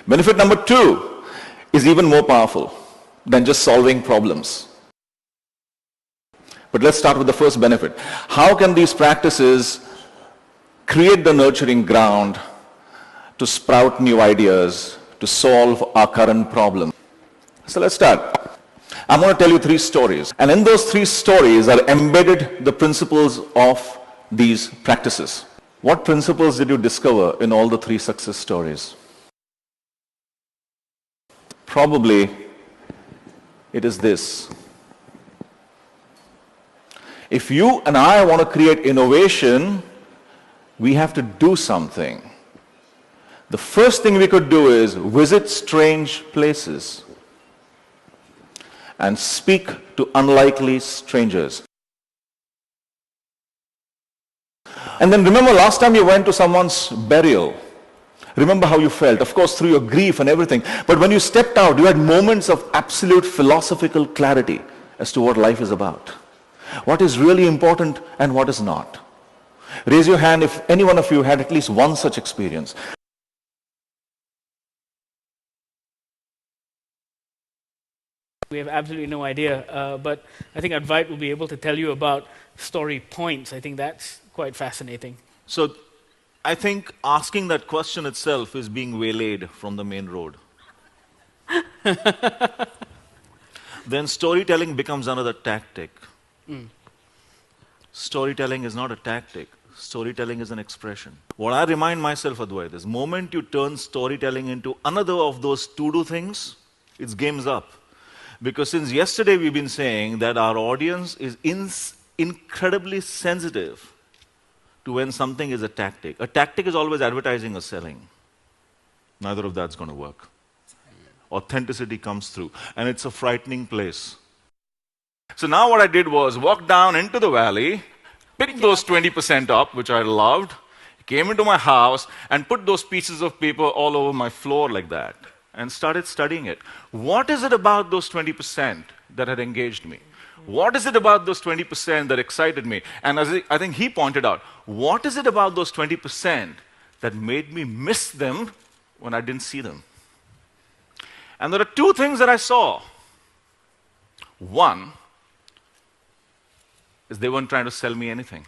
Benefit number 2 is even more powerful than just solving problems. But let's start with the first benefit. How can these practices create the nurturing ground to sprout new ideas, to solve our current problem? So let's start. I'm going to tell you 3 stories. And in those 3 stories are embedded the principles of these practices. What principles did you discover in all the 3 success stories? Probably it is this. If you and I want to create innovation, we have to do something. The first thing we could do is visit strange places and speak to unlikely strangers. And then remember last time you went to someone's burial. Remember how you felt, of course through your grief and everything. But when you stepped out, you had moments of absolute philosophical clarity as to what life is about. What is really important and what is not. Raise your hand if any one of you had at least one such experience. We have absolutely no idea, but I think Advait will be able to tell you about story points. I think that's quite fascinating. So I think asking that question itself is being waylaid from the main road. Then storytelling becomes another tactic. Storytelling is not a tactic. Storytelling is an expression. What I remind myself, Advait, is the moment you turn storytelling into another of those to-do things, it's game's up. Because since yesterday we've been saying that our audience is incredibly sensitive to when something is a tactic. A tactic is always advertising or selling. Neither of that's going to work. Authenticity comes through, and it's a frightening place. So now what I did was walk down into the valley, pick those 20% up, which I loved, came into my house, and put those pieces of paper all over my floor like that, and started studying it. What is it about those 20% that had engaged me? What is it about those 20% that excited me? And as I think he pointed out, what is it about those 20% that made me miss them when I didn't see them? And there are 2 things that I saw. One is they weren't trying to sell me anything.